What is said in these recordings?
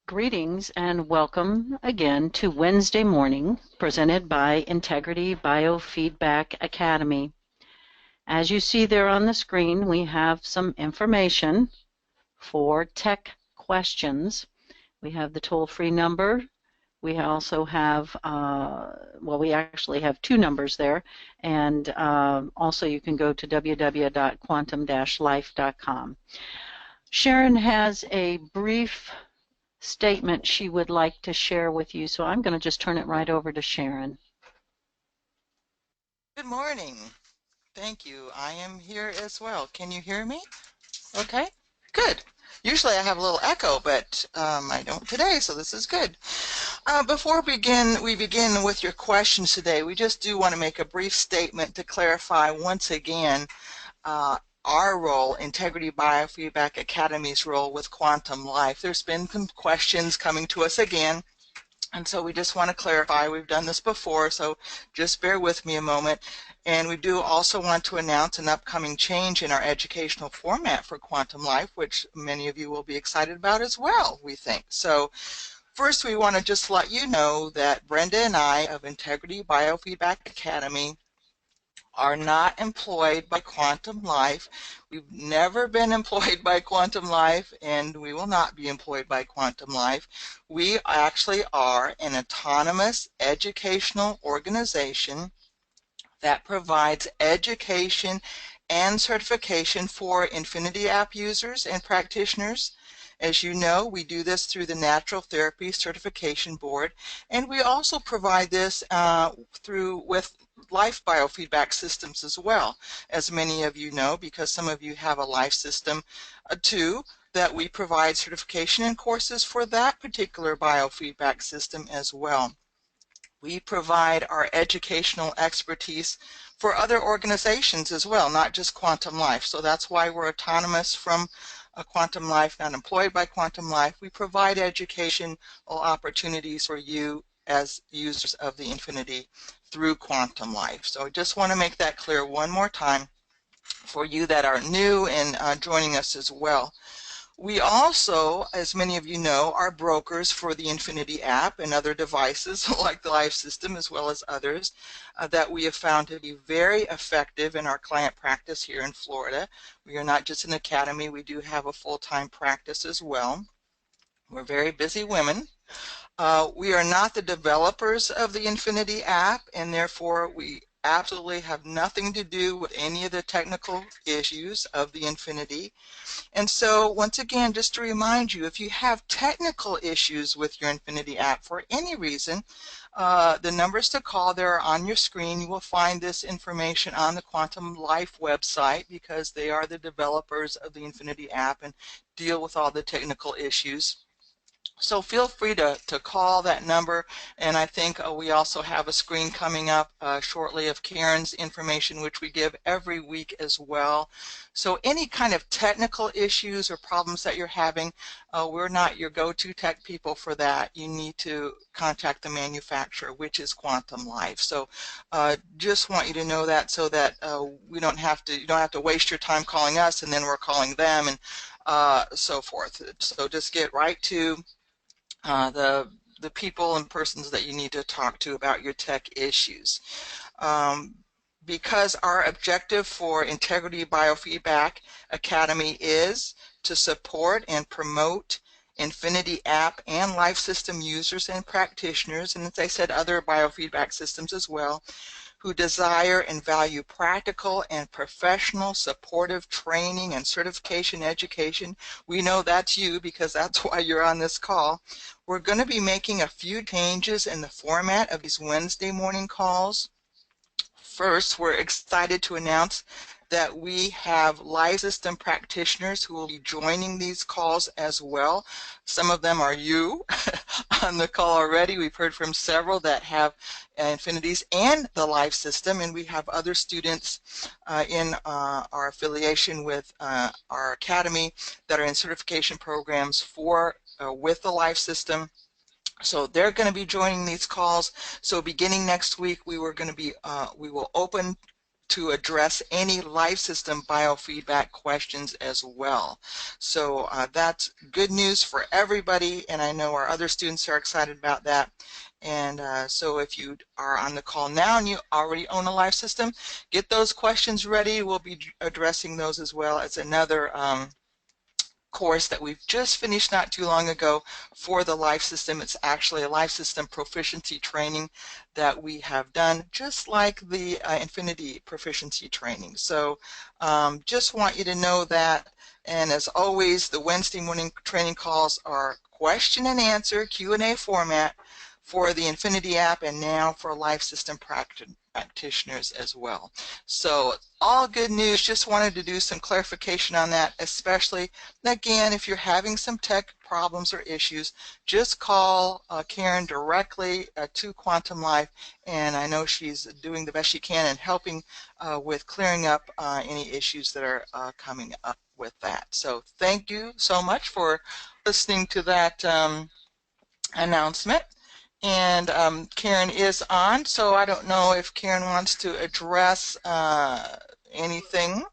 Greetings and welcome again to Wednesday morning, presented by Integrity Biofeedback Academy. As you see there on the screen, we have some information for tech questions. We have the toll-free number. We also have, we actually have two numbers there, and also you can go to www.quantum-life.com. Sharon has a brief statement she would like to share with you, so I'm going to just turn it right over to Sharon. Good morning. Thank you. I am here as well. Can you hear me? Okay, good. Usually I have a little echo, but I don't today, so this is good. Before we begin with your questions today, we just do want to make a brief statement to clarify once again our role, Integrity Biofeedback Academy's role with Quantum Life. There's been some questions coming to us again, and so we just want to clarify. We've done this before, so just bear with me a moment. And we do also want to announce an upcoming change in our educational format for Quantum Life, which many of you will be excited about as well, we think. So first, we want to just let you know that Brenda and I of Integrity Biofeedback Academy are not employed by Quantum Life. We've never been employed by Quantum Life, and we will not be employed by Quantum Life. We actually are an autonomous educational organization that provides education and certification for iNfinity app users and practitioners. As you know, we do this through the Natural Therapy Certification Board, and we also provide this with life biofeedback systems as well, as many of you know, because some of you have a life system too, that we provide certification and courses for that particular biofeedback system as well. We provide our educational expertise for other organizations as well, not just Quantum Life. So that's why we're autonomous from Quantum Life, not employed by Quantum Life. We provide educational opportunities for you as users of the iNfinity through Quantum Life. So I just want to make that clear one more time for you that are new and joining us as well. We also, as many of you know, are brokers for the iNfinity app and other devices like the Life system as well as others that we have found to be very effective in our client practice here in Florida. We are not just an academy, we do have a full-time practice as well. We're very busy women. We are not the developers of the iNfinity app, and therefore we absolutely have nothing to do with any of the technical issues of the iNfinity. And so once again, just to remind you, if you have technical issues with your iNfinity app for any reason, the numbers to call there are on your screen. You will find this information on the Quantum Life website because they are the developers of the iNfinity app and deal with all the technical issues. So feel free to call that number, and I think we also have a screen coming up shortly of Karen's information, which we give every week as well. So any kind of technical issues or problems that you're having, we're not your go-to tech people for that. You need to contact the manufacturer, which is Quantum Life. So just want you to know that so that you don't have to waste your time calling us and then we're calling them and so forth. So just get right to the people and persons that you need to talk to about your tech issues. Because our objective for Integrity Biofeedback Academy is to support and promote iNfinity app and life system users and practitioners, and as I said, other biofeedback systems as well, who desire and value practical and professional supportive training and certification education. We know that's you because that's why you're on this call. We're going to be making a few changes in the format of these Wednesday morning calls. First, we're excited to announce that we have life system practitioners who will be joining these calls as well. Some of them are you on the call already. We've heard from several that have iNfinities and the life system, and we have other students in our affiliation with our academy that are in certification programs for with the life system. So they're going to be joining these calls. So beginning next week, we will open to address any life system biofeedback questions as well. So that's good news for everybody, and I know our other students are excited about that. And so if you are on the call now and you already own a life system, get those questions ready. We'll be addressing those as well. It's another course that we've just finished not too long ago for the life system. It's actually a life system proficiency training that we have done, just like the iNfinity proficiency training. So just want you to know that. And as always, the Wednesday morning training calls are question and answer, Q&A format for the iNfinity app, and now for life system practitioners as well. So all good news. Just wanted to do some clarification on that, especially again, if you're having some tech problems or issues, just call Karen directly to Quantum Life, and I know she's doing the best she can in helping with clearing up any issues that are coming up with that. So thank you so much for listening to that announcement. And Karen is on, so I don't know if Karen wants to address anything.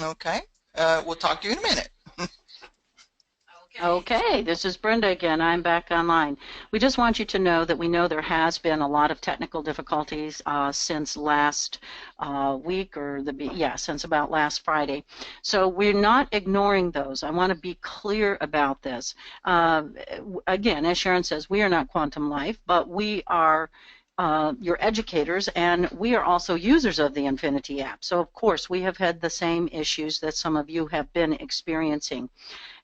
Okay, we'll talk to you in a minute. Okay, this is Brenda again. I'm back online. We just want you to know that we know there has been a lot of technical difficulties since last week, or since about last Friday. So we're not ignoring those. I want to be clear about this. Again, as Sharon says, we are not Quantum Life, but we are your educators, and we are also users of the iNfinity app. So of course we have had the same issues that some of you have been experiencing.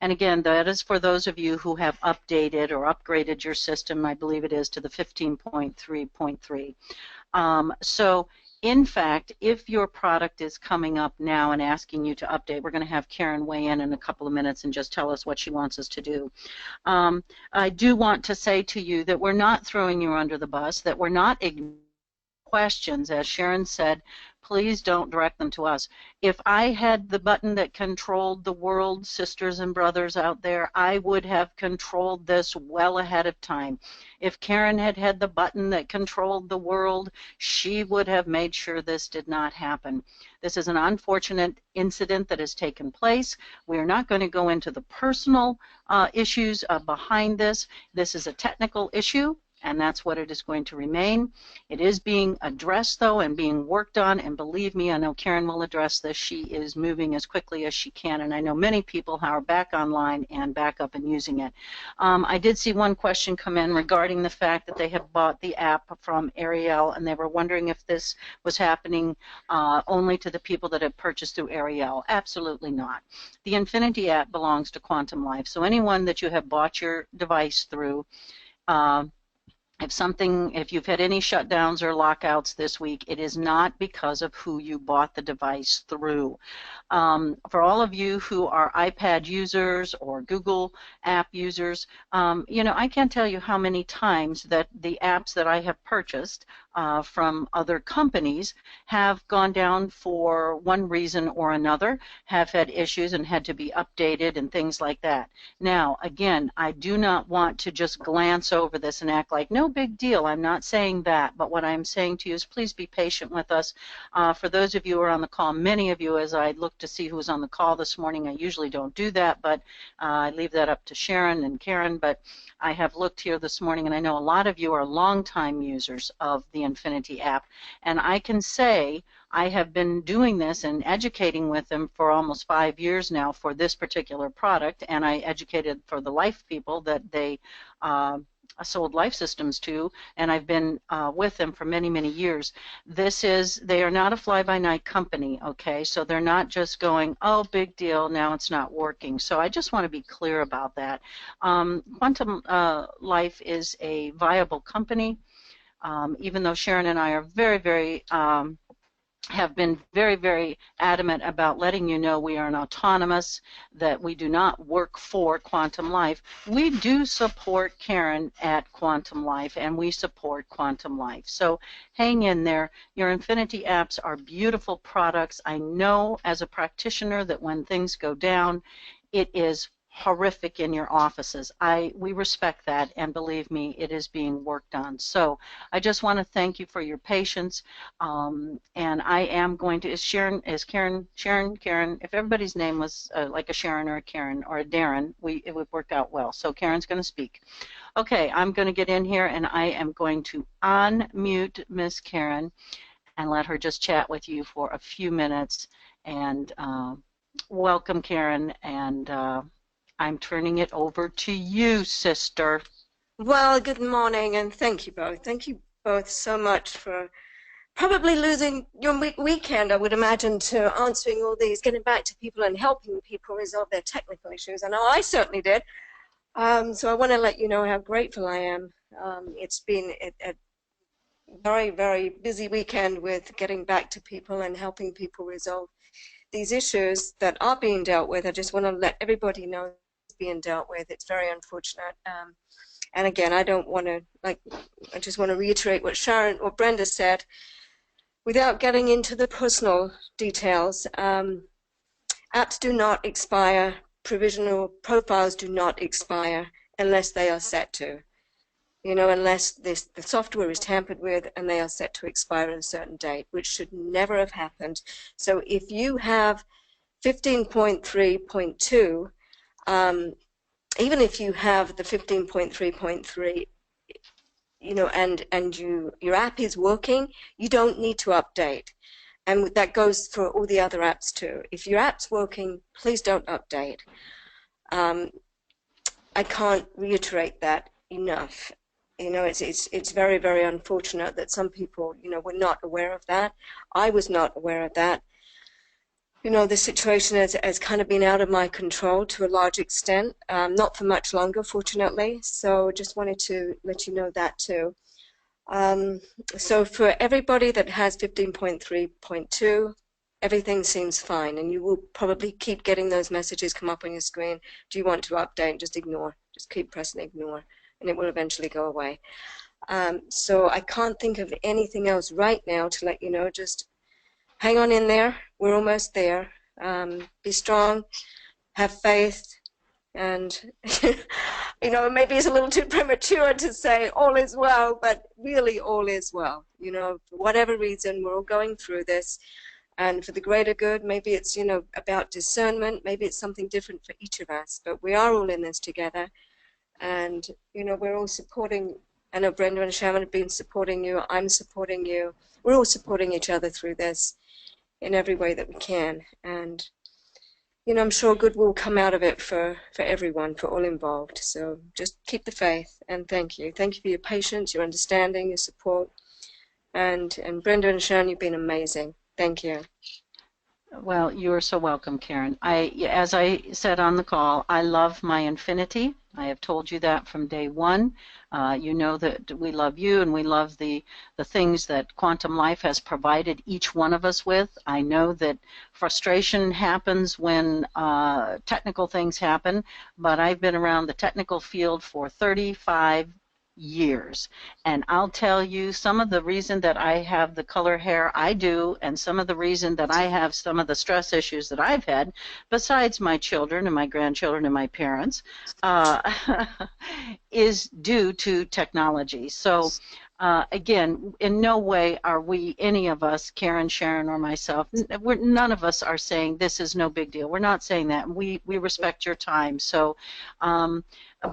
And again, that is for those of you who have updated or upgraded your system, I believe it is, to the 15.3.3. So in fact, if your product is coming up now and asking you to update, we're going to have Karen weigh in a couple of minutes and just tell us what she wants us to do. I do want to say to you that we're not throwing you under the bus, that we're not ignoring questions. As Sharon said, please don't direct them to us. If I had the button that controlled the world, sisters and brothers out there, I would have controlled this well ahead of time. If Karen had had the button that controlled the world, she would have made sure this did not happen. This is an unfortunate incident that has taken place. We are not going to go into the personal issues behind this. This is a technical issue, and that's what it is going to remain. It is being addressed, though, and being worked on, and believe me, I know Karen will address this. She is moving as quickly as she can, and I know many people are back online and back up and using it. I did see one question come in regarding the fact that they had bought the app from Ariel, and they were wondering if this was happening only to the people that have purchased through Ariel. Absolutely not. The iNfinity app belongs to Quantum Life, so anyone that you have bought your device through, if you've had any shutdowns or lockouts this week, it is not because of who you bought the device through. For all of you who are iPad users or Google app users, I can't tell you how many times that the apps that I have purchased from other companies have gone down for one reason or another, have had issues and had to be updated and things like that. Now, again, I do not want to just glance over this and act like no big deal. I'm not saying that, but what I'm saying to you is please be patient with us. For those of you who are on the call, many of you, as I look to see who was on the call this morning, I usually don't do that, but I leave that up to Sharon and Karen, but I have looked here this morning, and I know a lot of you are longtime users of the iNfinity app, and I can say I have been doing this and educating with them for almost 5 years now for this particular product, and I educated for the life people that they sold life systems to, and I've been with them for many, many years. They are not a fly-by-night company, okay? So they're not just going, oh, big deal, now it's not working. So I just want to be clear about that. Quantum Life is a viable company, even though Sharon and I are very, very have been very, very adamant about letting you know we are an autonomous, that we do not work for Quantum Life. We do support Karen at Quantum Life, and we support Quantum Life. So hang in there. Your iNfinity apps are beautiful products. I know as a practitioner that when things go down, it is horrific in your offices. We respect that, and believe me, it is being worked on. So I just want to thank you for your patience. And I am going to, is Karen, if everybody's name was like a Sharon or a Karen or a Darren, it would work out well. So Karen's going to speak. Okay, I'm going to get in here and I am going to unmute Miss Karen and let her just chat with you for a few minutes. And welcome, Karen, and I'm turning it over to you, sister. Well, good morning, and thank you both. Thank you both so much for probably losing your weekend, I would imagine, to answering all these, getting back to people and helping people resolve their technical issues. I know I certainly did. So I want to let you know how grateful I am. It's been a very, very busy weekend with getting back to people and helping people resolve these issues that are being dealt with. I just want to let everybody know it's being dealt with. It's very unfortunate. And again, I don't want to, I just want to reiterate what Sharon or Brenda said without getting into the personal details. Apps do not expire. Provisional profiles do not expire unless they are set to. You know, unless the software is tampered with and they are set to expire at a certain date, which should never have happened. So if you have 15.3.2, even if you have the 15.3.3, you know, and your app is working, you don't need to update. And that goes for all the other apps too. If your app's working, please don't update. I can't reiterate that enough. You know, it's very, very unfortunate that some people, you know, were not aware of that. I was not aware of that. You know, the situation has kind of been out of my control to a large extent, not for much longer, fortunately. So just wanted to let you know that too. So for everybody that has 15.3.2, everything seems fine, and you will probably keep getting those messages come up on your screen. Do you want to update? Just ignore. Just keep pressing ignore, and it will eventually go away. So I can't think of anything else right now to let you know. Just hang on in there. We're almost there. Be strong. Have faith. And, you know, maybe it's a little too premature to say all is well, but really all is well. You know, for whatever reason, we're all going through this. And for the greater good, maybe it's, you know, about discernment. Maybe it's something different for each of us. But we are all in this together. And, you know, we're all supporting. I know Brenda and Sharon have been supporting you. I'm supporting you. We're all supporting each other through this in every way that we can. And, you know, I'm sure good will come out of it for everyone, for all involved. So just keep the faith, and thank you. Thank you for your patience, your understanding, your support. And Brenda and Sharon, you've been amazing. Thank you. Well, you are so welcome, Karen. As I said on the call, I love my iNfinity. I have told you that from day one. You know that we love you, and we love the things that Quantum Life has provided each one of us with. I know that frustration happens when technical things happen, but I've been around the technical field for 35 years, and I'll tell you some of the reason that I have the color hair I do, and some of the reason that I have some of the stress issues that I've had, besides my children and my grandchildren and my parents, is due to technology. So again, in no way are we, any of us, Karen, Sharon, or myself, none of us are saying this is no big deal. We're not saying that. We respect your time. So,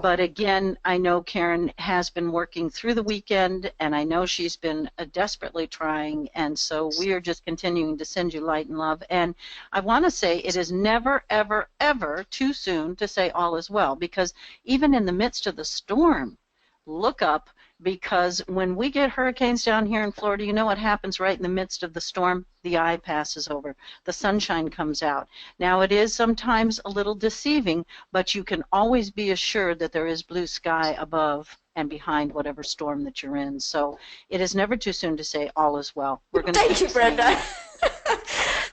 but again, I know Karen has been working through the weekend, and I know she's been desperately trying, and so we are just continuing to send you light and love. And I want to say it is never, ever, ever too soon to say all is well, because even in the midst of the storm, look up, because when we get hurricanes down here in Florida, you know what happens right in the midst of the storm? The eye passes over. The sunshine comes out. Now, it is sometimes a little deceiving, but you can always be assured that there is blue sky above and behind whatever storm that you're in. So it is never too soon to say all is well. We're going to Thank you, Brenda.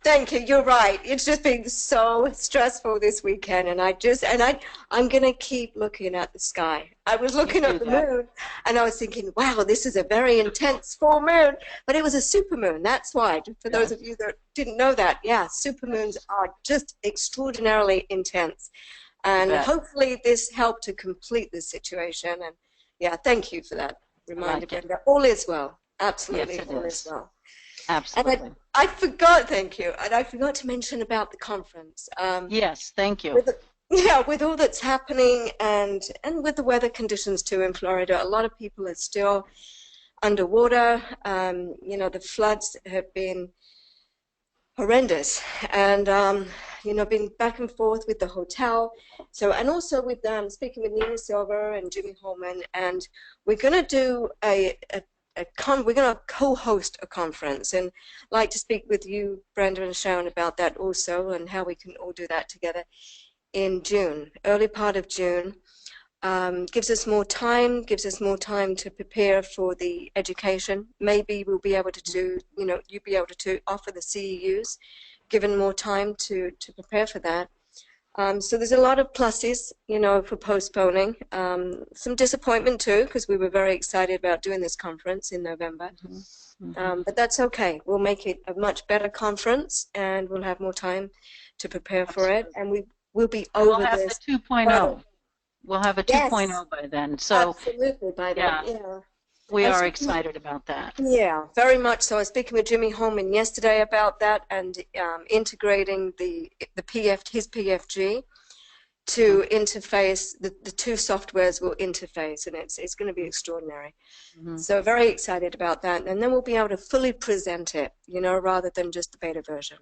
Thank you. You're right. It's just been so stressful this weekend, and I'm going to keep looking at the sky. I was looking at the moon, and I was thinking, wow, this is a very intense full moon, but it was a supermoon. That's why. For those of you that didn't know that, yeah, supermoons are just extraordinarily intense. And hopefully this helped to complete the situation. And yeah, thank you for that reminder, Brenda. All is well. Absolutely, yes, all is well. Absolutely. And I forgot, thank you, and I forgot to mention about the conference. Yes, thank you. With all that's happening and with the weather conditions too in Florida, a lot of people are still underwater. You know, the floods have been horrendous, and you know, been back and forth with the hotel. So, and also with speaking with Nina Silver and Jimmy Holman, and we're going to do we're going to co-host a conference, and I'd like to speak with you, Brenda and Sharon, about that also, and how we can all do that together in June, early part of June. Gives us more time to prepare for the education. Maybe we'll be able to do, you know, you'll be able to offer the CEUs, given more time to prepare for that. So there's a lot of pluses, you know, for postponing. Some disappointment too, because we were very excited about doing this conference in November. But that's okay. We'll make it a much better conference, and we'll have more time to prepare for it. And we'll be over this. We'll have the 2.0. We'll have a 2.0 by then. So absolutely by then. Yeah. We are excited about that. Yeah, very much so. I was speaking with Jimmy Holman yesterday about that, and integrating his PFG to interface. The two softwares will interface, and it's going to be extraordinary. So very excited about that, and then we'll be able to fully present it, you know, rather than just the beta version.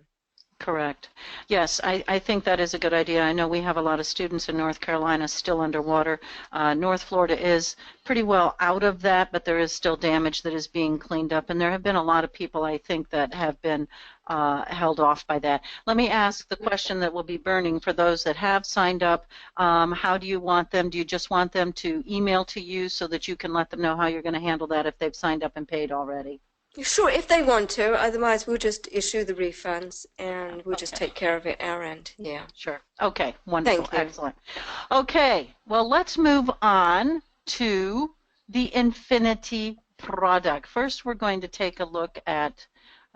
Correct. Yes, I think that is a good idea. I know we have a lot of students in North Carolina still underwater. North Florida is pretty well out of that, but there is still damage that is being cleaned up, and there have been a lot of people, I think, that have been held off by that. Let me ask the question that will be burning for those that have signed up. How do you want them? Do you just want them to email to you so that you can let them know how you're going to handle that if they've signed up and paid already? Sure, if they want to. Otherwise, we'll just issue the refunds, and we'll just take care of it our end. Yeah. Sure. Okay. Wonderful. Excellent. Okay. Well, let's move on to the iNfinity product. First, we're going to take a look at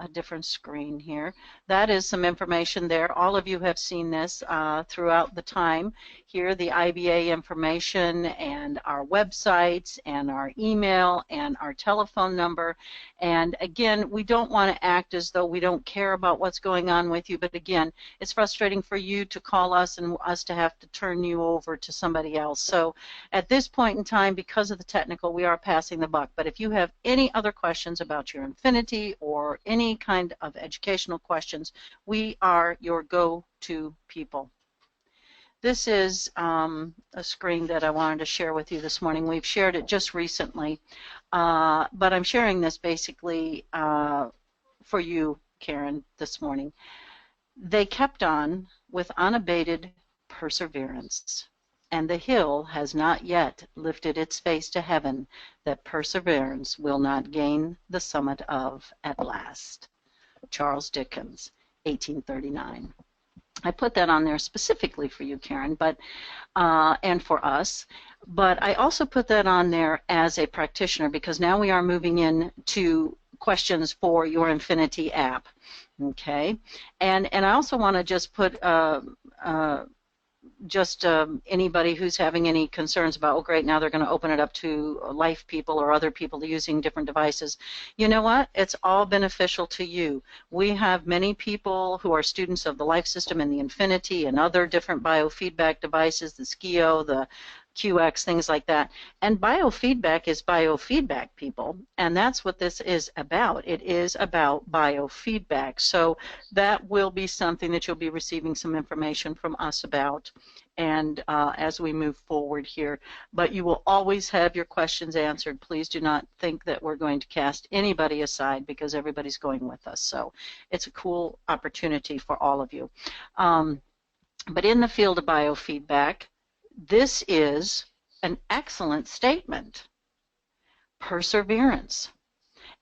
a different screen here. That is some information there. All of you have seen this throughout the time. Here, the IBA information and our websites and our email and our telephone number. And again, we don't want to act as though we don't care about what's going on with you, but again, it's frustrating for you to call us and us to have to turn you over to somebody else. So at this point in time, because of the technical, we are passing the buck. But if you have any other questions about your iNfinity or any kind of educational questions, we are your go-to people. This is a screen that I wanted to share with you this morning. We've shared it just recently, but I'm sharing this basically for you, Karen, this morning. They kept on with unabated perseverance, and the hill has not yet lifted its face to heaven that perseverance will not gain the summit of at last. Charles Dickens, 1839. I put that on there specifically for you, Karen, but and for us. But I also put that on there as a practitioner because now we are moving in to questions for your iNfinity app. Okay, and I also want to just put anybody who's having any concerns about, oh great, now they're going to open it up to life people or other people using different devices. You know what? It's all beneficial to you. We have many people who are students of the life system and the iNfinity and other different biofeedback devices, the SKIO, the QX, things like that. And biofeedback is biofeedback, people, and that's what this is about. It is about biofeedback. So that will be something that you'll be receiving some information from us about and as we move forward here. But you will always have your questions answered. Please do not think that we're going to cast anybody aside because everybody's going with us. So it's a cool opportunity for all of you. But in the field of biofeedback, this is an excellent statement. Perseverance.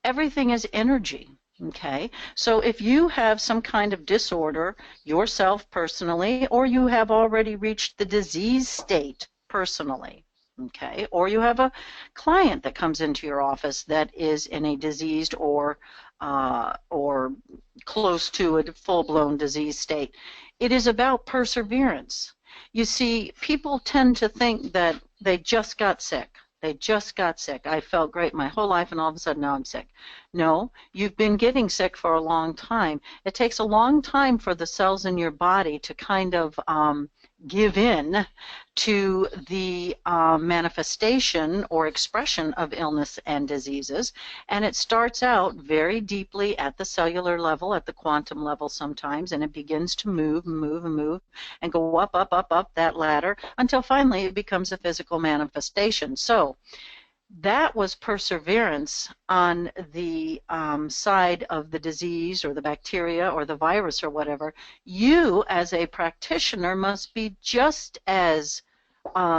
Everything is energy. Okay, so if you have some kind of disorder yourself personally, or you have already reached the disease state personally, okay, or you have a client that comes into your office that is in a diseased or close to a full-blown disease state, it is about perseverance. You see, people tend to think that they just got sick. They just got sick. I felt great my whole life, and all of a sudden now I'm sick. No, you've been getting sick for a long time. It takes a long time for the cells in your body to kind of give in to the manifestation or expression of illness and diseases. And it starts out very deeply at the cellular level, at the quantum level sometimes, and it begins to move and move and move and go up, up, up, up that ladder until finally it becomes a physical manifestation. So that was perseverance on the side of the disease or the bacteria or the virus or whatever. You, as a practitioner, must be just as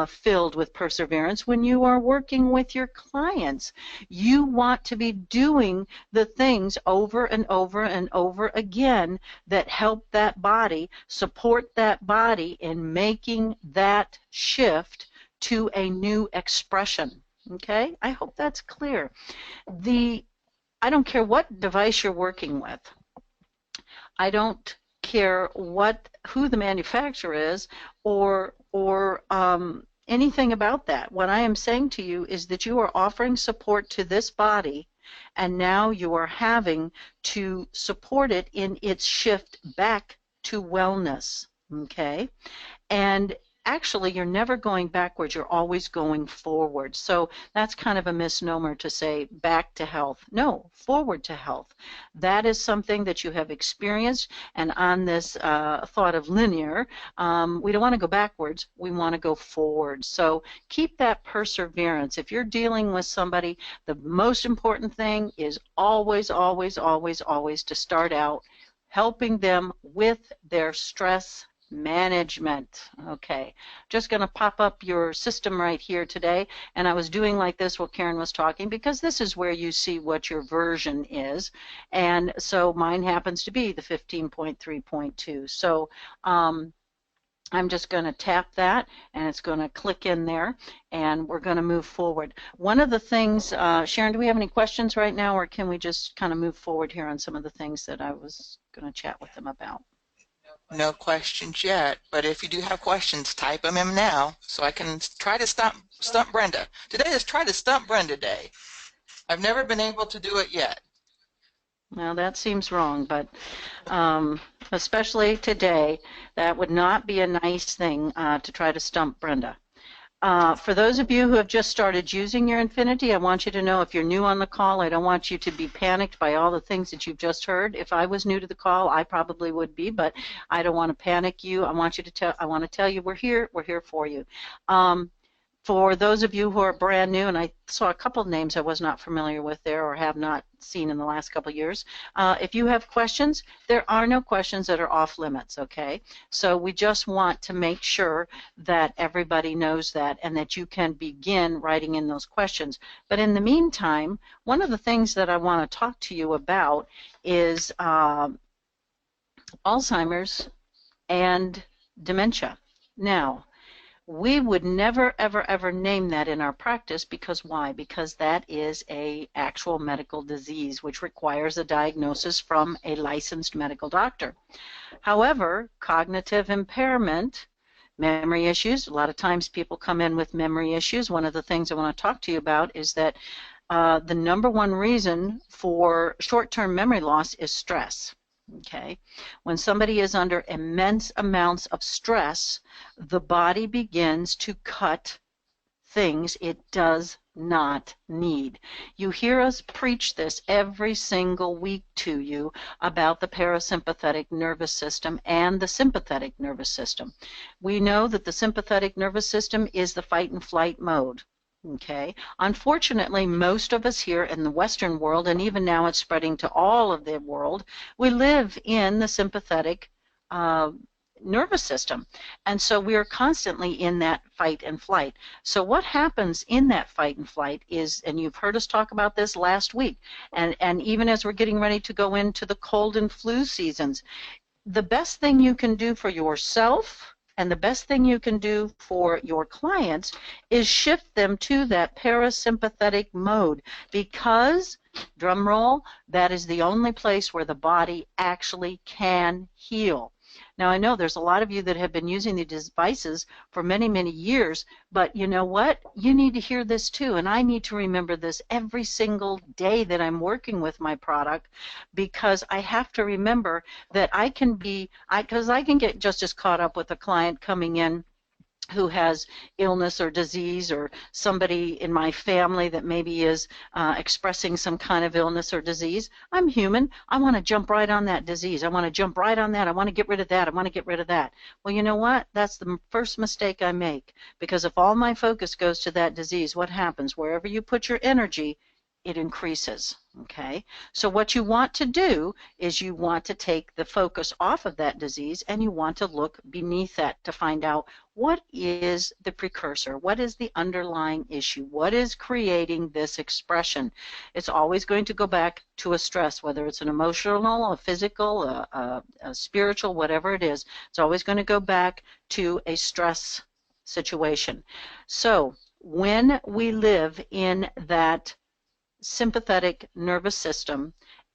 filled with perseverance when you are working with your clients. You want to be doing the things over and over and over again that help that body, support that body in making that shift to a new expression. Okay, I hope that's clear. I don't care what device you're working with. I don't care who the manufacturer is or anything about that. What I am saying to you is that you are offering support to this body, and now you are having to support it in its shift back to wellness. Okay, and actually you're never going backwards, you're always going forward. So that's kind of a misnomer to say back to health. No, forward to health. That is something that you have experienced, and on this thought of linear, we don't want to go backwards, we want to go forward. So keep that perseverance. If you're dealing with somebody, the most important thing is always, always, always, always to start out helping them with their stress management. Okay, just going to pop up your system right here today, and I was doing like this while Karen was talking because this is where you see what your version is, and so mine happens to be the 15.3.2. So I'm just going to tap that, and it's going to click in there, and we're going to move forward. One of the things, Sharon, do we have any questions right now, or can we just kind of move forward here on some of the things that I was going to chat with them about? No questions yet, but if you do have questions, type them in now so I can try to stump Brenda. Today is Try to Stump Brenda Day. I've never been able to do it yet. Well, that seems wrong, but especially today, that would not be a nice thing to try to stump Brenda. For those of you who have just started using your iNfinity, I want you to know if you're new on the call, I don't want you to be panicked by all the things that you've just heard. If I was new to the call, I probably would be, but I don't want to panic you. I want to tell you we're here for you. For those of you who are brand new, and I saw a couple of names I was not familiar with there or have not seen in the last couple of years, if you have questions, there are no questions that are off limits, okay? So we just want to make sure that everybody knows that and that you can begin writing in those questions. But in the meantime, one of the things that I want to talk to you about is Alzheimer's and dementia. Now, we would never, ever, ever name that in our practice because why? Because that is an actual medical disease which requires a diagnosis from a licensed medical doctor. However, cognitive impairment, memory issues, a lot of times people come in with memory issues. One of the things I want to talk to you about is that the number one reason for short-term memory loss is stress. Okay, when somebody is under immense amounts of stress, the body begins to cut things it does not need. You hear us preach this every single week to you about the parasympathetic nervous system and the sympathetic nervous system. We know that the sympathetic nervous system is the fight and flight mode. Okay. Unfortunately, most of us here in the Western world, and even now it's spreading to all of the world, we live in the sympathetic nervous system. And so we are constantly in that fight and flight. So what happens in that fight and flight is, and you've heard us talk about this last week, and even as we're getting ready to go into the cold and flu seasons, the best thing you can do for yourself and the best thing you can do for your clients is shift them to that parasympathetic mode, because Drum roll, that is the only place where the body actually can heal. Now, I know there's a lot of you that have been using the devices for many, many years, but you know what? You need to hear this too, and I need to remember this every single day that I'm working with my product, because I have to remember that I can get just as caught up with a client coming in who has illness or disease, or somebody in my family that maybe is expressing some kind of illness or disease. I'm human. I want to jump right on that disease. I want to jump right on that. I want to get rid of that. I want to get rid of that. Well, you know what? That's the first mistake I make, because if all my focus goes to that disease, what happens? Wherever you put your energy, it increases. Okay, so what you want to do is you want to take the focus off of that disease, and you want to look beneath that to find out what is the precursor, what is the underlying issue, what is creating this expression. It's always going to go back to a stress, whether it's an emotional, a physical, a spiritual, whatever it is. It's always going to go back to a stress situation. So when we live in that sympathetic nervous system,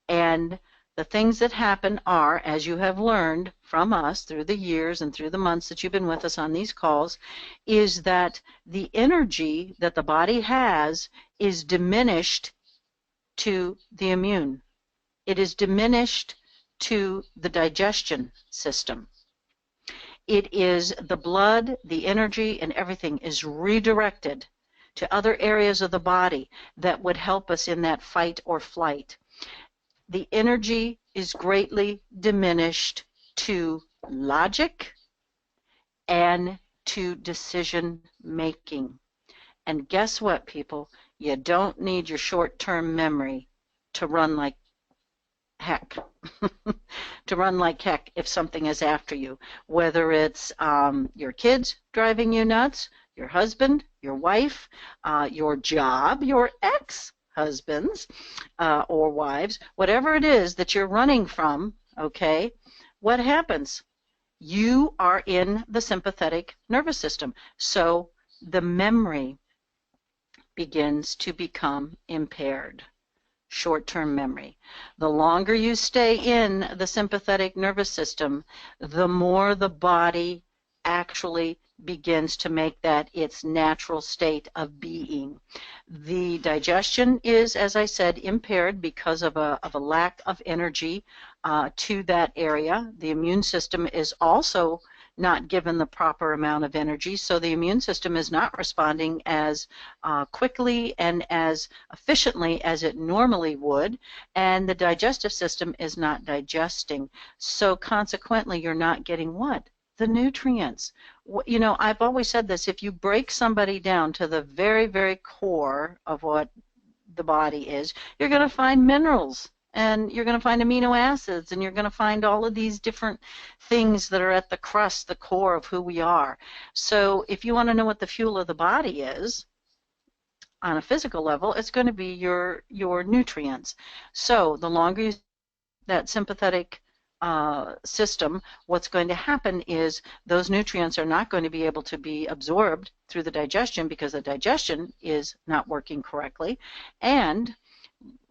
and the things that happen are, as you have learned from us through the years and through the months that you've been with us on these calls, is that the energy that the body has is diminished to the immune. It is diminished to the digestion system. It is the blood, the energy, and everything is redirected to other areas of the body that would help us in that fight or flight. The energy is greatly diminished to logic and to decision making. And guess what, people? You don't need your short-term memory to run like heck. To run like heck if something is after you, whether it's your kids driving you nuts, your husband, your wife, your job, your ex-husbands or wives, whatever it is that you're running from, okay, what happens? You are in the sympathetic nervous system. So the memory begins to become impaired. Short-term memory. The longer you stay in the sympathetic nervous system, the more the body actually begins to make that its natural state of being. The digestion is, as I said, impaired because of a lack of energy to that area. The immune system is also not given the proper amount of energy, so the immune system is not responding as quickly and as efficiently as it normally would, and the digestive system is not digesting. So consequently, you're not getting what? The nutrients. You know, I've always said this, if you break somebody down to the very, very core of what the body is, you're going to find minerals, and you're going to find amino acids, and you're going to find all of these different things that are at the crust, the core of who we are. So if you want to know what the fuel of the body is, on a physical level, it's going to be your nutrients. So the longer you that sympathetic system, what's going to happen is those nutrients are not going to be able to be absorbed through the digestion, because the digestion is not working correctly, and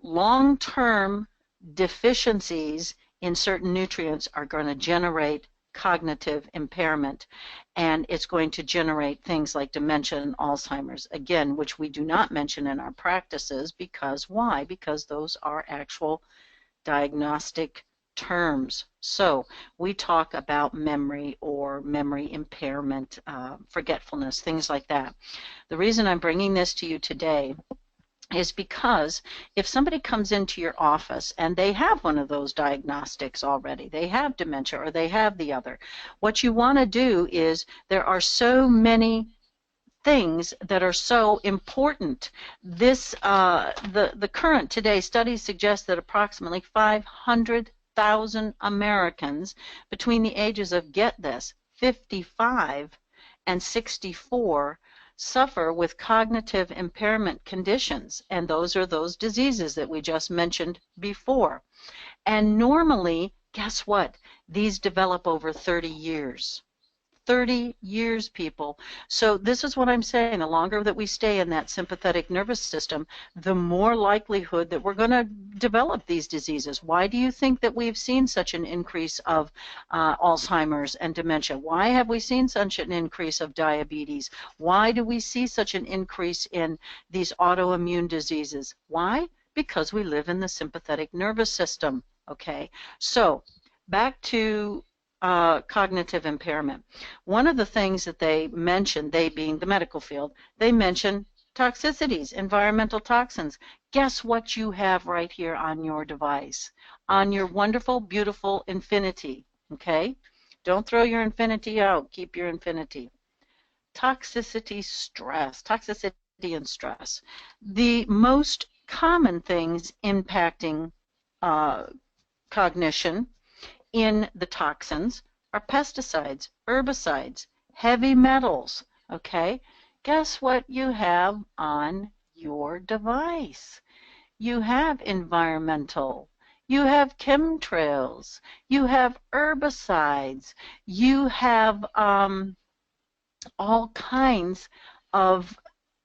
long-term deficiencies in certain nutrients are going to generate cognitive impairment, and it's going to generate things like dementia and Alzheimer's, again, which we do not mention in our practices. Because why? Because those are actual diagnostic terms. So we talk about memory or memory impairment, forgetfulness, things like that. The reason I'm bringing this to you today is because if somebody comes into your office and they have one of those diagnostics already, they have dementia or they have the other, what you want to do is, there are so many things that are so important. This the current today studies suggest that approximately 500,000 Americans between the ages of, get this, 55 and 64 suffer with cognitive impairment conditions, and those are those diseases that we just mentioned before. And normally, guess what? These develop over 30 years. 30 years, people. So this is what I'm saying. The longer that we stay in that sympathetic nervous system, the more likelihood that we're going to develop these diseases. Why do you think that we've seen such an increase of Alzheimer's and dementia? Why have we seen such an increase of diabetes? Why do we see such an increase in these autoimmune diseases? Why? Because we live in the sympathetic nervous system. Okay, so back to cognitive impairment. One of the things that they mention, they being the medical field, they mention toxicities, environmental toxins. Guess what you have right here on your device, on your wonderful, beautiful iNfinity, okay? Don't throw your iNfinity out. Keep your iNfinity. Toxicity, stress, toxicity and stress. The most common things impacting cognition in the toxins are pesticides, herbicides, heavy metals, okay? Guess what you have on your device? You have environmental, you have chemtrails, you have herbicides, you have all kinds of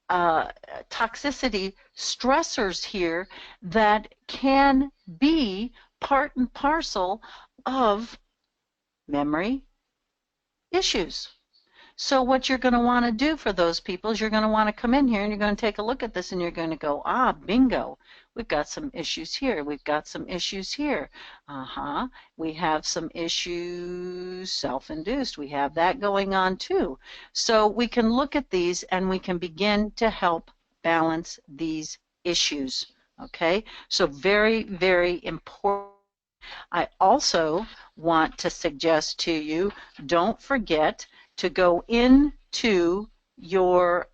toxicity stressors here that can be part and parcel of memory issues. So what you're going to want to do for those people is you're going to want to come in here and you're going to take a look at this and you're going to go, ah, bingo, we've got some issues here. We've got some issues here. We have some issues self-induced. We have that going on too. So we can look at these and we can begin to help balance these issues. Okay, so very, very important. I also want to suggest to you, don't forget to go into your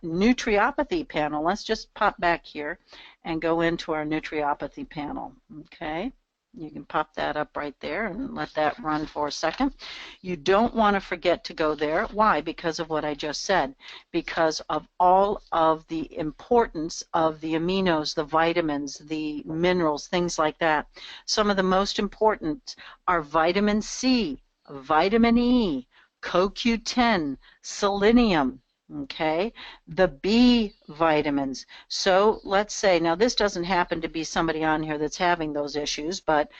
nutriopathy panel. Let's just pop back here and go into our nutriopathy panel. Okay, you can pop that up right there and let that run for a second. You don't want to forget to go there. Why? Because of what I just said. Because of all of the importance of the aminos, the vitamins, the minerals, things like that. Some of the most important are vitamin C, vitamin E, CoQ10, selenium, okay, the B vitamins. So let's say, now this doesn't happen to be somebody on here that's having those issues, but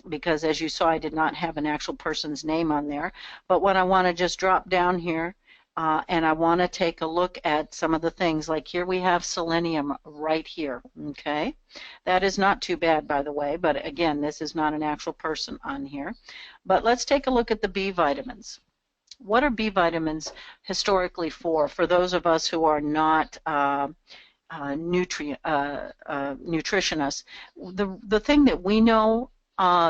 because as you saw, I did not have an actual person's name on there. But when I want to just drop down here and I want to take a look at some of the things, like here we have selenium right here, okay? That is not too bad, by the way, but again, this is not an actual person on here. But let's take a look at the B vitamins. What are B vitamins historically for those of us who are not nutritionists? The thing that we know,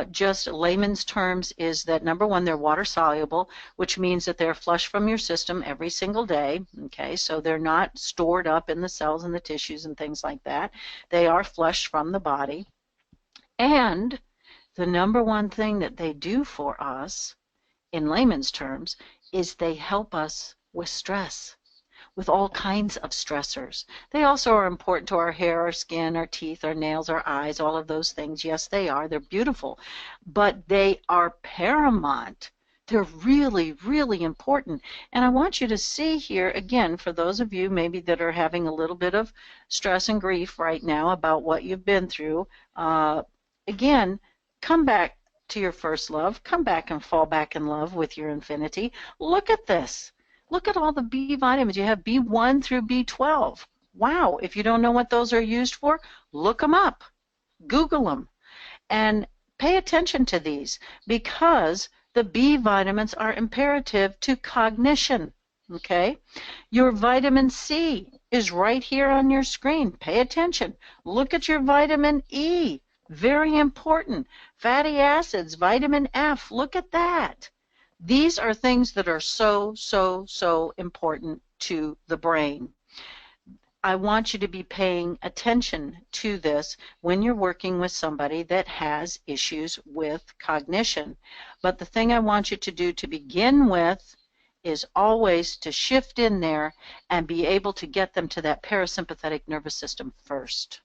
just layman's terms, is that number one, they're water soluble, which means that they're flushed from your system every single day. Okay, so they're not stored up in the cells and the tissues and things like that. They are flushed from the body. And the number one thing that they do for us, in layman's terms, is they help us with stress, with all kinds of stressors. They also are important to our hair, our skin, our teeth, our nails, our eyes, all of those things. Yes, they are. They're beautiful. But they are paramount. They're really, really important. And I want you to see here, again, for those of you maybe that are having a little bit of stress and grief right now about what you've been through, again, come back to your first love. Come back and fall back in love with your iNfinity. Look at this. Look at all the B vitamins. You have B1 through B12. Wow, if you don't know what those are used for, look them up. Google them. And pay attention to these because the B vitamins are imperative to cognition. Okay? Your vitamin C is right here on your screen. Pay attention. Look at your vitamin E. Very important. Fatty acids, vitamin F, look at that. These are things that are so, so, so important to the brain. I want you to be paying attention to this when you're working with somebody that has issues with cognition. But the thing I want you to do to begin with is always to shift in there and be able to get them to that parasympathetic nervous system first.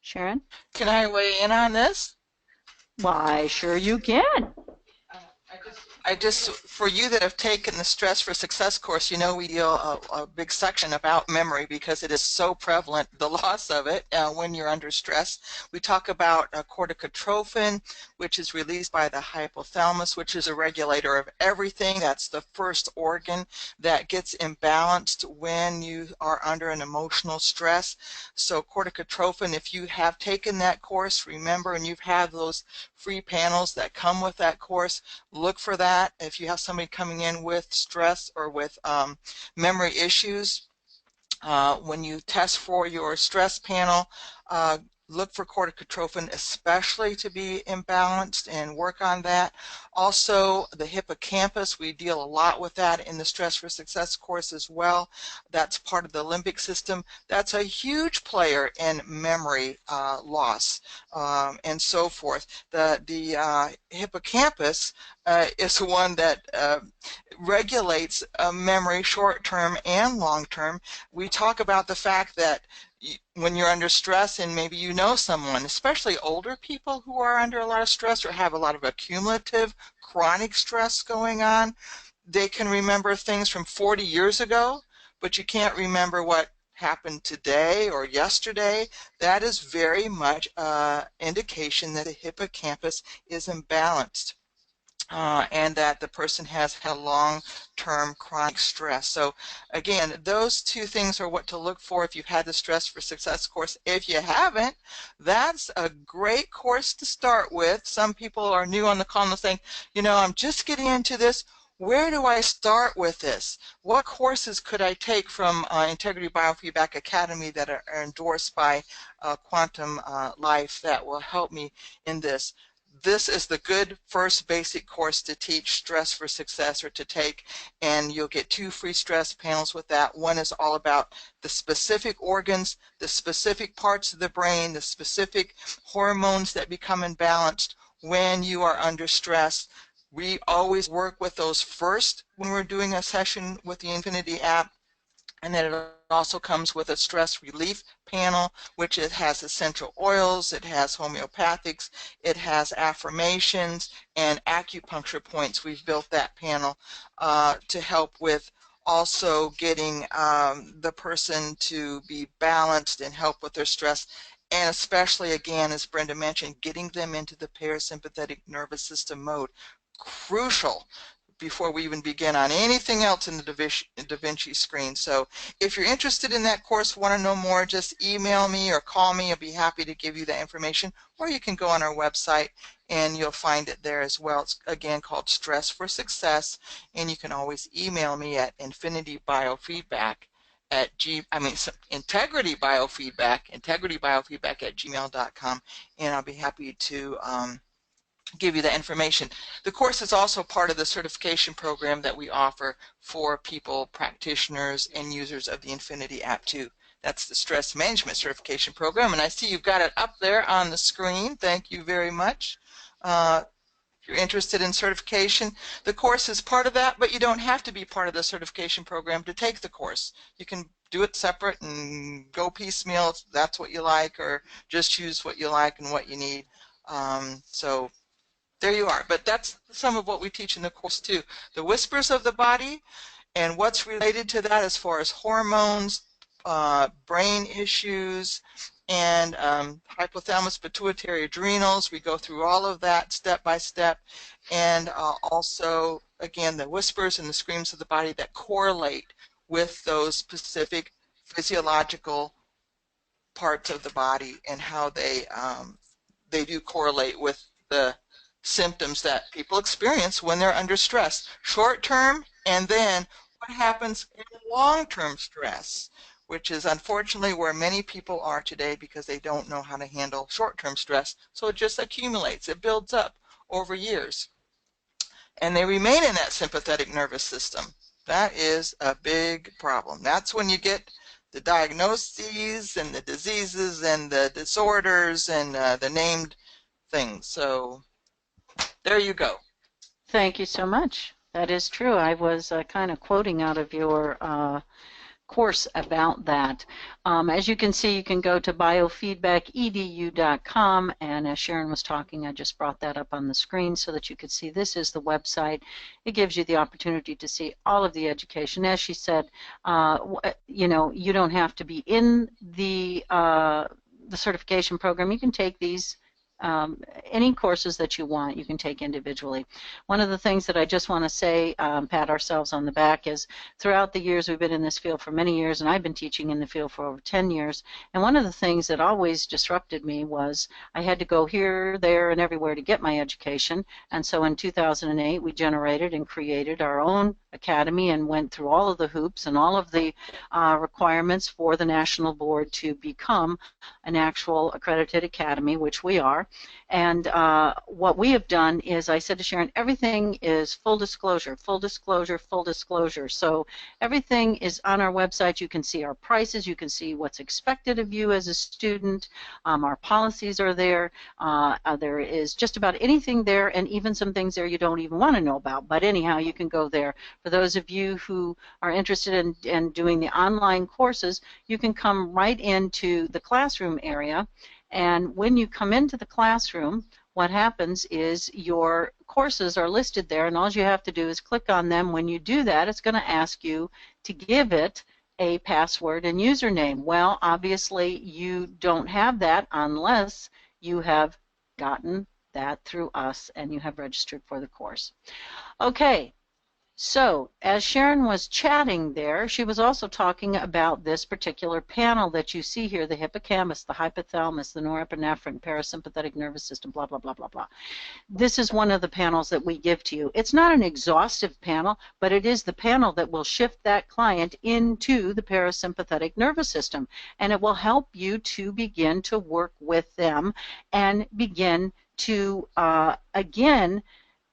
Sharon? Can I weigh in on this? Why, sure you can. I For you that have taken the Stress for Success course, you know we deal a big section about memory because it is so prevalent, the loss of it when you're under stress. We talk about corticotrophin, which is released by the hypothalamus, which is a regulator of everything. That's the first organ that gets imbalanced when you are under an emotional stress. So corticotrophin, if you have taken that course, remember, and you've had those free panels that come with that course, look for that. If you have somebody coming in with stress or with memory issues, when you test for your stress panel, look for corticotrophin, especially to be imbalanced, and work on that. Also, the hippocampus, we deal a lot with that in the Stress for Success course as well. That's part of the limbic system. That's a huge player in memory loss and so forth. The hippocampus is one that regulates memory short-term and long-term. We talk about the fact that when you're under stress, and maybe you know someone, especially older people who are under a lot of stress or have a lot of accumulative chronic stress going on, they can remember things from 40 years ago, but you can't remember what happened today or yesterday. That is very much an indication that the hippocampus is imbalanced. And that the person has had long-term chronic stress. So again, those two things are what to look for if you've had the Stress for Success course. If you haven't, that's a great course to start with. Some people are new on the call and saying, you know, I'm just getting into this. Where do I start with this? What courses could I take from Integrity Biofeedback Academy that are endorsed by Quantum Life that will help me in this? This is the good first basic course to teach Stress for Success or to take, and you'll get 2 free stress panels with that. One is all about the specific organs, the specific parts of the brain, the specific hormones that become imbalanced when you are under stress. We always work with those first when we're doing a session with the iNfinity app. And then it also comes with a stress relief panel, which it has essential oils, it has homeopathics, it has affirmations and acupuncture points. We've built that panel to help with also getting the person to be balanced and help with their stress. And especially, again, as Brenda mentioned, getting them into the parasympathetic nervous system mode. Crucial before we even begin on anything else in the Da Vinci screen. So if you're interested in that course, want to know more, just email me or call me. I'll be happy to give you that information. Or you can go on our website and you'll find it there as well. It's again called Stress for Success, and you can always email me at infinitybiofeedback at Integrity Biofeedback at gmail.com, and I'll be happy to give you that information. The course is also part of the certification program that we offer for people, practitioners, and users of the iNfinity app too. That's the Stress Management Certification Program, and I see you've got it up there on the screen. Thank you very much. If you're interested in certification, the course is part of that, but you don't have to be part of the certification program to take the course. You can do it separate and go piecemeal if that's what you like, or just choose what you like and what you need. So there you are. But that's some of what we teach in the course too. The whispers of the body and what's related to that as far as hormones, brain issues, and hypothalamus, pituitary, adrenals. We go through all of that step by step. And also, again, the whispers and the screams of the body that correlate with those specific physiological parts of the body and how they do correlate with the symptoms that people experience when they're under stress, short-term, and then what happens in long-term stress, which is unfortunately where many people are today because they don't know how to handle short-term stress. So it just accumulates, it builds up over years, and they remain in that sympathetic nervous system. That is a big problem. That's when you get the diagnoses and the diseases and the disorders and the named things. So there you go. Thank you so much. That is true. I was kind of quoting out of your course about that. As you can see, you can go to biofeedbackedu.com, and as Sharon was talking, I just brought that up on the screen so that you could see this is the website. It gives you the opportunity to see all of the education. As she said, you know, you don't have to be in the certification program. You can take these any courses that you want, you can take individually. One of the things that I just want to say, pat ourselves on the back, is throughout the years we've been in this field for many years, and I've been teaching in the field for over 10 years, and one of the things that always disrupted me was I had to go here, there, and everywhere to get my education, and so in 2008 we generated and created our own academy and went through all of the hoops and all of the requirements for the national board to become an actual accredited academy, which we are. And what we have done is, I said to Sharon, everything is full disclosure, full disclosure, full disclosure. So everything is on our website. You can see our prices. You can see what's expected of you as a student. Our policies are there. There is just about anything there, and even some things there you don't even want to know about. But anyhow, you can go there. For those of you who are interested in doing the online courses, you can come right into the classroom area. And when you come into the classroom, what happens is your courses are listed there, and all you have to do is click on them. When you do that, it's going to ask you to give it a password and username. Well, obviously, you don't have that unless you have gotten that through us and you have registered for the course. Okay. So, as Sharon was chatting there, she was also talking about this particular panel that you see here, the hippocampus, the hypothalamus, the norepinephrine, parasympathetic nervous system, blah, blah, blah, blah, blah. This is one of the panels that we give to you. It's not an exhaustive panel, but it is the panel that will shift that client into the parasympathetic nervous system, and it will help you to begin to work with them and begin to, again,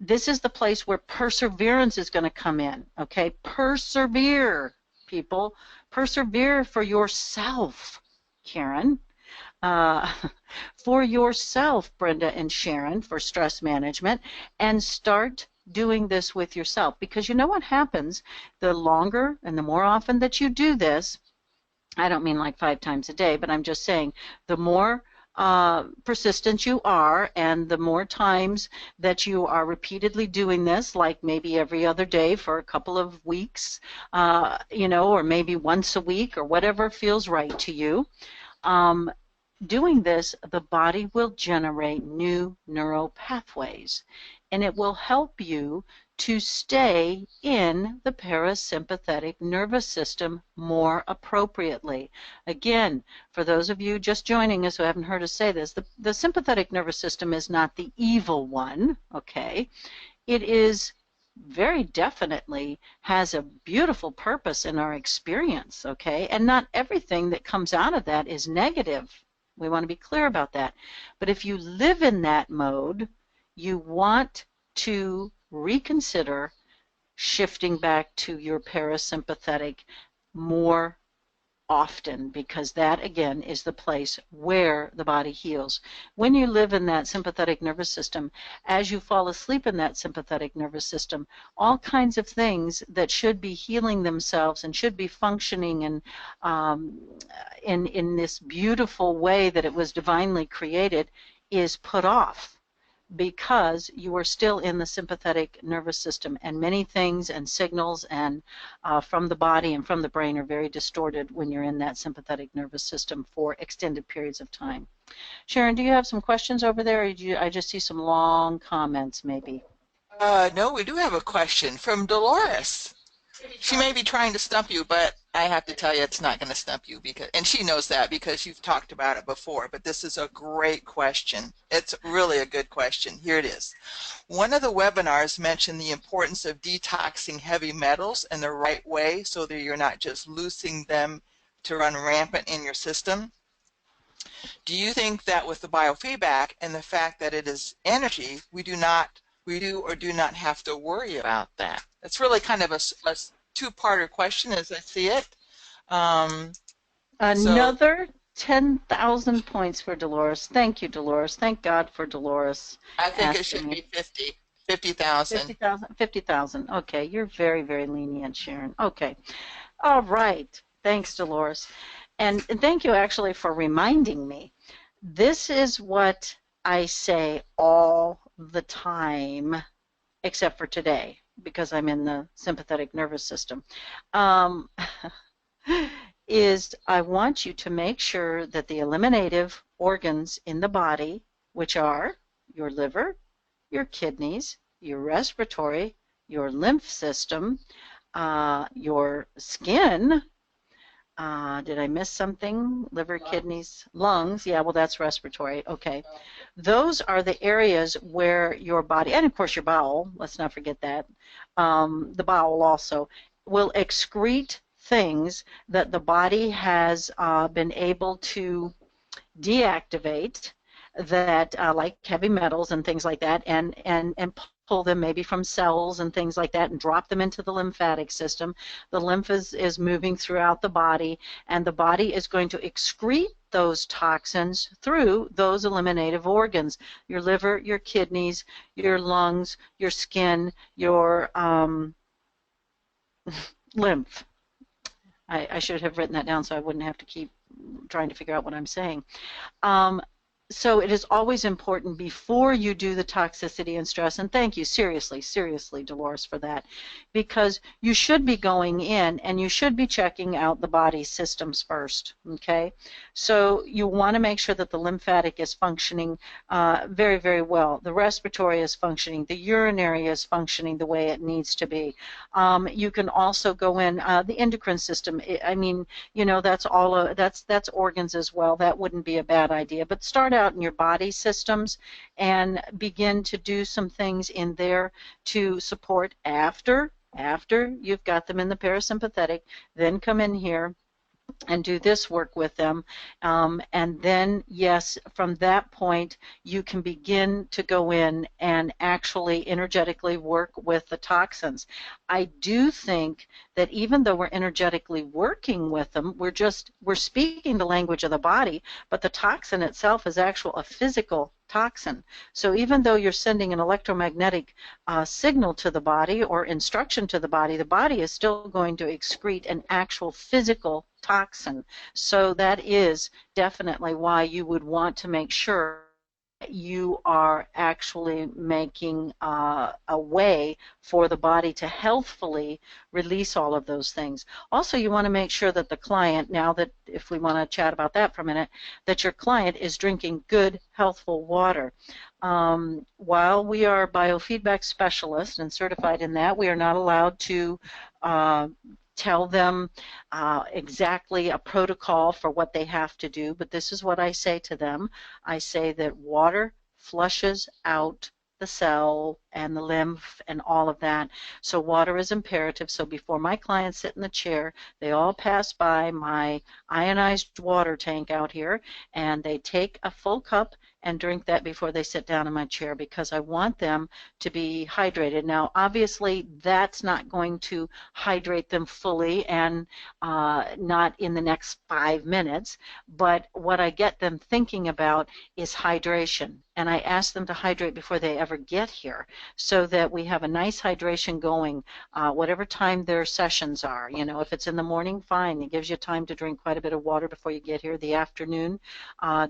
this is the place where perseverance is going to come in, okay? Persevere, people. Persevere for yourself, Karen. For yourself, Brenda and Sharon, for stress management, and start doing this with yourself. Because you know what happens? The longer and the more often that you do this, I don't mean like 5 times a day, but I'm just saying the more persistent you are, and the more times that you are repeatedly doing this, like maybe every other day for a couple of weeks, you know, or maybe once a week, or whatever feels right to you, doing this, the body will generate new neural pathways, and it will help you to stay in the parasympathetic nervous system more appropriately. Again, for those of you just joining us who haven't heard us say this, the sympathetic nervous system is not the evil one, okay? It is very definitely has a beautiful purpose in our experience, okay? And not everything that comes out of that is negative. We want to be clear about that. But if you live in that mode, you want to reconsider shifting back to your parasympathetic more often, because that, again, is the place where the body heals. When you live in that sympathetic nervous system, as you fall asleep in that sympathetic nervous system, all kinds of things that should be healing themselves and should be functioning and in this beautiful way that it was divinely created is put off, because you are still in the sympathetic nervous system, and many things and signals and from the body and from the brain are very distorted when you're in that sympathetic nervous system for extended periods of time. Sharon, do you have some questions over there, or I just see some long comments maybe? No, we do have a question from Dolores. She may be trying to stump you, but I have to tell you it's not going to stump you, because, and she knows that because you've talked about it before, but this is a great question. It's really a good question. Here it is. One of the webinars mentioned the importance of detoxing heavy metals in the right way so that you're not just loosing them to run rampant in your system. Do you think that with the biofeedback and the fact that it is energy, we do or do not have to worry about that? It's really kind of a two-parter question as I see it. Another 10,000 points for Dolores. Thank you, Dolores. Thank God for Dolores. I think it should be 50,000. 50,000. Okay, you're very, very lenient, Sharon. Okay. All right. Thanks, Dolores. And thank you actually for reminding me. This is what I say all the time, except for today, because I'm in the sympathetic nervous system, um, is I want you to make sure that the eliminative organs in the body, which are your liver, your kidneys, your respiratory, your lymph system, your skin. Did I miss something? Liver, kidneys, lungs. Yeah, well, that's respiratory. Okay. Those are the areas where your body, and of course your bowel, let's not forget that, the bowel also, will excrete things that the body has been able to deactivate, that like heavy metals and things like that, and pull them maybe from cells and things like that and drop them into the lymphatic system. The lymph is moving throughout the body, and the body is going to excrete those toxins through those eliminative organs: your liver, your kidneys, your lungs, your skin, your lymph. I should have written that down so I wouldn't have to keep trying to figure out what I'm saying. Um, so it is always important before you do the toxicity and stress, and thank you, seriously, seriously, Dolores, for that, because you should be going in and you should be checking out the body systems first, okay? So you want to make sure that the lymphatic is functioning very, very well. The respiratory is functioning. The urinary is functioning the way it needs to be. You can also go in the endocrine system. I mean, you know, that's all that's organs as well. That wouldn't be a bad idea. But start out in your body systems and begin to do some things in there to support after you've got them in the parasympathetic. Then come in here and do this work with them. And then, yes, from that point, you can begin to go in and actually energetically work with the toxins. I do think that even though we're energetically working with them, we're speaking the language of the body, but the toxin itself is a physical toxin. So even though you're sending an electromagnetic signal to the body or instruction to the body is still going to excrete an actual physical toxin. So that is definitely why you would want to make sure you are actually making a way for the body to healthfully release all of those things. Also, you want to make sure that the client, now that if we want to chat about that for a minute, that your client is drinking good, healthful water. While we are biofeedback specialists and certified in that, we are not allowed to tell them exactly a protocol for what they have to do, but this is what I say to them. I say that water flushes out the cell and the lymph and all of that. So water is imperative. So before my clients sit in the chair, they all pass by my ionized water tank out here, and they take a full cup and drink that before they sit down in my chair, because I want them to be hydrated. Now, obviously, that's not going to hydrate them fully and not in the next 5 minutes, but what I get them thinking about is hydration. And I ask them to hydrate before they ever get here, so that we have a nice hydration going, whatever time their sessions are. You know, if it's in the morning, fine. It gives you time to drink quite a bit of water before you get here. The afternoon,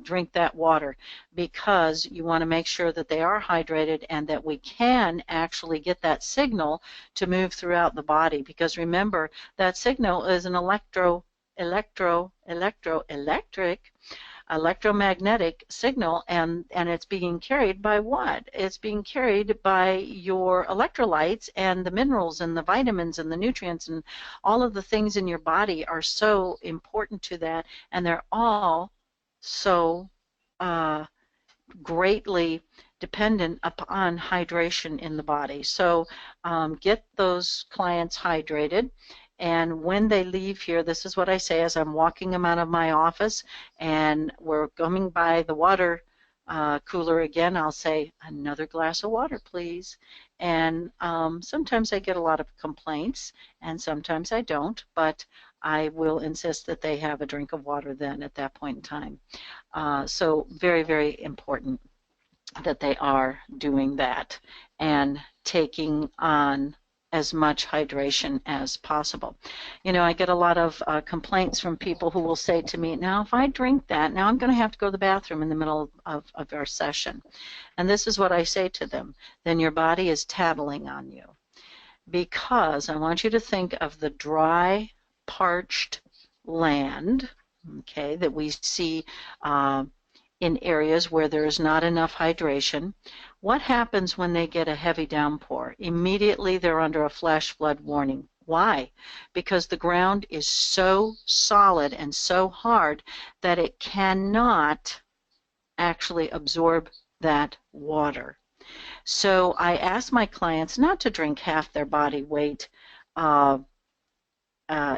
drink that water, because you want to make sure that they are hydrated and that we can actually get that signal to move throughout the body. Because remember, that signal is an electromagnetic signal, and it's being carried by what? It's being carried by your electrolytes and the minerals and the vitamins and the nutrients, and all of the things in your body are so important to that, and they're all so greatly dependent upon hydration in the body. So get those clients hydrated. And when they leave here, this is what I say as I'm walking them out of my office and we're coming by the water cooler again, I'll say, another glass of water, please. And sometimes I get a lot of complaints and sometimes I don't, but I will insist that they have a drink of water then at that point in time. So very, very important that they are doing that and taking on as much hydration as possible. You know, I get a lot of complaints from people who will say to me, now if I drink that, now I'm going to have to go to the bathroom in the middle of our session. And this is what I say to them, then your body is tattling on you. Because I want you to think of the dry, parched land, okay, that we see in areas where there's not enough hydration. What happens when they get a heavy downpour? Immediately they're under a flash flood warning. Why? Because the ground is so solid and so hard that it cannot actually absorb that water. So I ask my clients not to drink half their body weight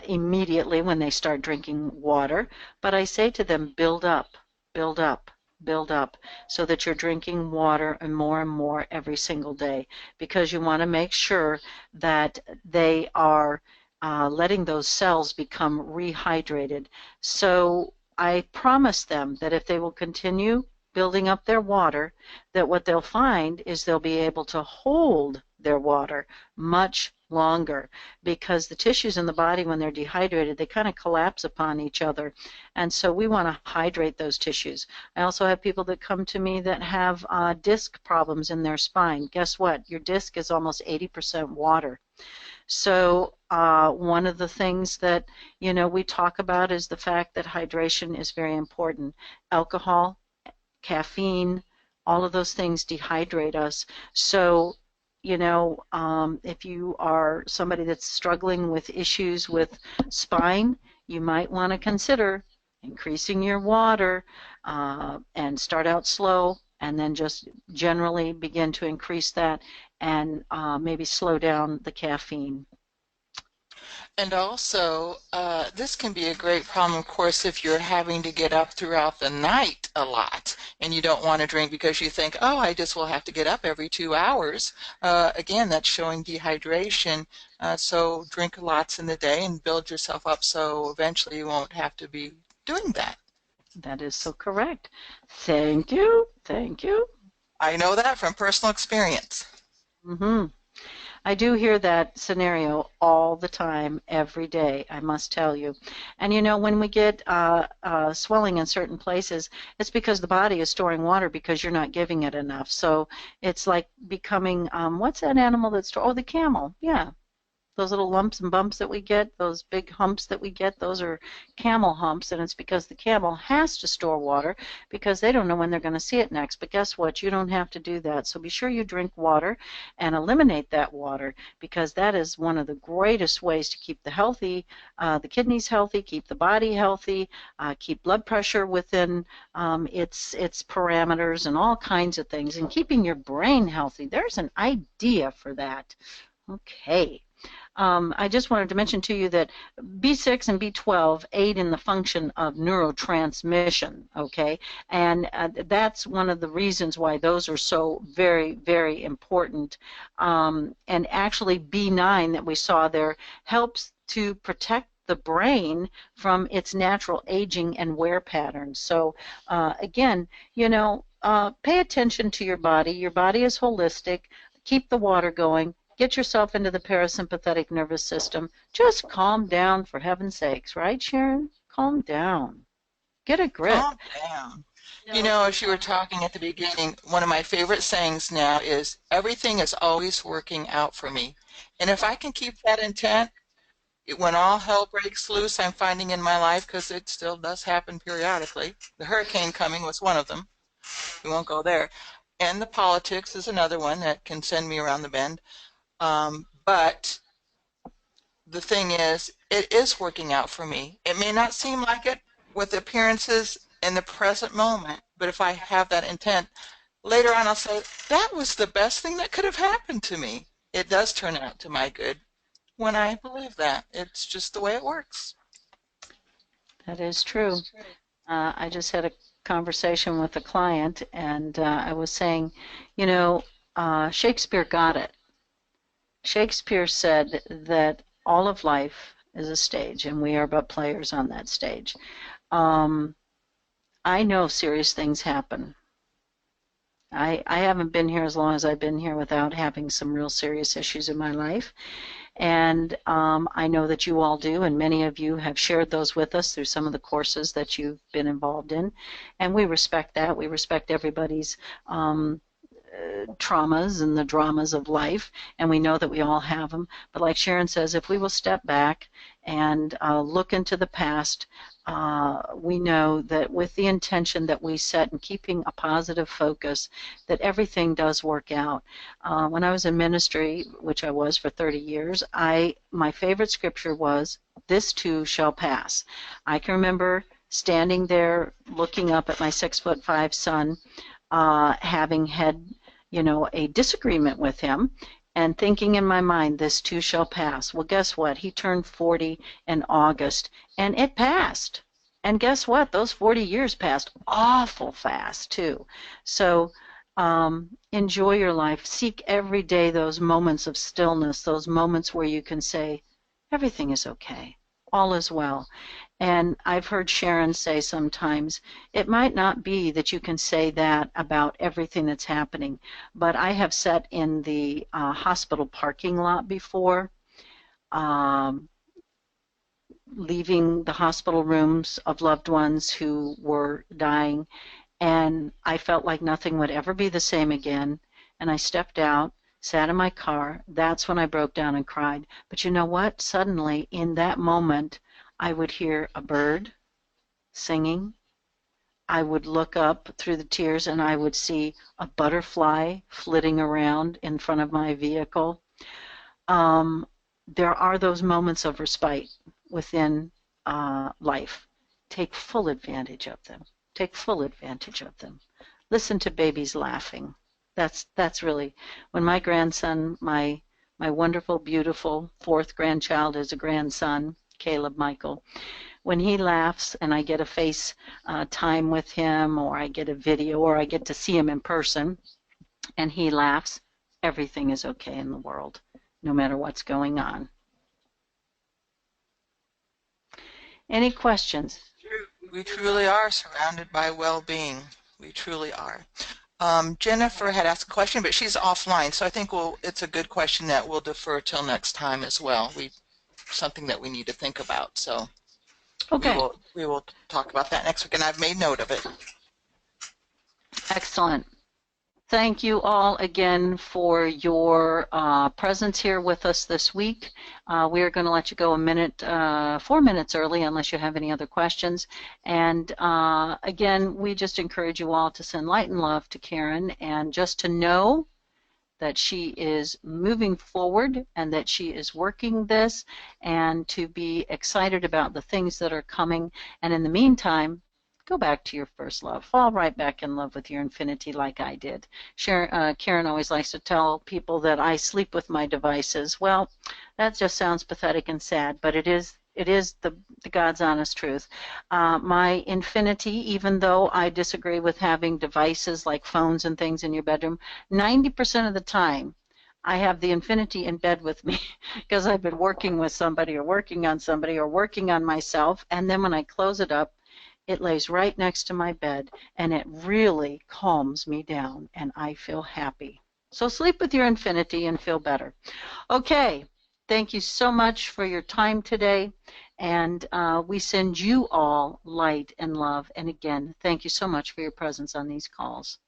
immediately when they start drinking water, but I say to them, build up, build up, build up, so that you're drinking water and more every single day, because you want to make sure that they are letting those cells become rehydrated. So I promise them that if they will continue building up their water, that what they'll find is they'll be able to hold their water much longer, because the tissues in the body, when they're dehydrated, they kind of collapse upon each other, and so we want to hydrate those tissues. I also have people that come to me that have disc problems in their spine. Guess what? Your disc is almost 80% water. So one of the things that, you know, we talk about is the fact that hydration is very important. Alcohol, caffeine, all of those things dehydrate us. So, you know, if you are somebody that's struggling with issues with spine, you might want to consider increasing your water and start out slow, and then just generally begin to increase that, and maybe slow down the caffeine. And also, this can be a great problem, of course, if you're having to get up throughout the night a lot and you don't want to drink because you think, oh, I just will have to get up every 2 hours. Again, that's showing dehydration. So drink lots in the day and build yourself up so eventually you won't have to be doing that. That is so correct. Thank you. Thank you. I know that from personal experience. Mm-hmm. I do hear that scenario all the time, every day, I must tell you. And you know, when we get swelling in certain places, it's because the body is storing water because you're not giving it enough. So it's like becoming, what's that animal that's, oh, the camel. Yeah. Those little lumps and bumps that we get, those big humps that we get, those are camel humps, and it's because the camel has to store water because they don't know when they're going to see it next. But guess what? You don't have to do that. So be sure you drink water and eliminate that water, because that is one of the greatest ways to keep the kidneys healthy, keep the body healthy, keep blood pressure within its parameters, and all kinds of things, and keeping your brain healthy. There's an idea for that. Okay. I just wanted to mention to you that B6 and B12 aid in the function of neurotransmission, okay? And that's one of the reasons why those are so very, very important. And actually B9 that we saw there helps to protect the brain from its natural aging and wear patterns. So again, you know, pay attention to your body. Your body is holistic. Keep the water going. Get yourself into the parasympathetic nervous system. Just calm down, for heaven's sakes, right, Sharon? Calm down. Get a grip. Calm down. You know, as you were talking at the beginning, one of my favorite sayings now is, everything is always working out for me. And if I can keep that intent, when all hell breaks loose, I'm finding in my life, because it still does happen periodically. The hurricane coming was one of them. We won't go there. And the politics is another one that can send me around the bend. But the thing is, it is working out for me. It may not seem like it with appearances in the present moment, but if I have that intent, later on I'll say, that was the best thing that could have happened to me. It does turn out to my good when I believe that. It's just the way it works. That is true. I just had a conversation with a client, and I was saying, you know, Shakespeare got it. Shakespeare said that all of life is a stage, and we are but players on that stage. I know serious things happen. I haven't been here as long as I've been here without having some real serious issues in my life. And I know that you all do, and many of you have shared those with us through some of the courses that you've been involved in. And we respect that. We respect everybody's traumas and the dramas of life, and we know that we all have them. But like Sharon says, if we will step back and look into the past, we know that with the intention that we set and keeping a positive focus, that everything does work out. When I was in ministry, which I was for 30 years, my favorite scripture was, "This too shall pass." I can remember standing there looking up at my 6'5" son, having had a disagreement with him, and thinking in my mind, this too shall pass. Well, guess what? He turned 40 in August, and it passed. And guess what? Those 40 years passed awful fast, too. So enjoy your life. Seek every day those moments of stillness, those moments where you can say, everything is okay. All is well. And I've heard Sharon say sometimes, it might not be that you can say that about everything that's happening, but I have sat in the hospital parking lot before, leaving the hospital rooms of loved ones who were dying, and I felt like nothing would ever be the same again. And I stepped out, sat in my car. That's when I broke down and cried. But you know what? Suddenly, in that moment, I would hear a bird singing. I would look up through the tears and I would see a butterfly flitting around in front of my vehicle. There are those moments of respite within life. Take full advantage of them. Take full advantage of them. Listen to babies laughing. That's really, when my grandson, my wonderful, beautiful fourth grandchild is a grandson, Caleb Michael. When he laughs and I get a face time with him, or I get a video, or I get to see him in person, and he laughs, everything is okay in the world, no matter what's going on. Any questions? We truly are surrounded by well-being. We truly are. Jennifer had asked a question, but she's offline, so I think it's a good question that we'll defer till next time as well. Something that we need to think about. So okay, we will talk about that next week, and I've made note of it. Excellent. Thank you all again for your presence here with us this week. We are going to let you go 4 minutes early unless you have any other questions. And again, we just encourage you all to send light and love to Karen, and just to know that she is moving forward and that she is working this, and to be excited about the things that are coming. And in the meantime, go back to your first love. Fall right back in love with your infinity like I did. Karen always likes to tell people that I sleep with my devices. Well, that just sounds pathetic and sad, but it is the God's honest truth. My infinity, even though I disagree with having devices like phones and things in your bedroom, 90% of the time I have the infinity in bed with me because I've been working with somebody or working on somebody or working on myself, and then when I close it up, it lays right next to my bed, and it really calms me down, and I feel happy. So sleep with your infinity and feel better. Okay, thank you so much for your time today, and we send you all light and love. And again, thank you so much for your presence on these calls.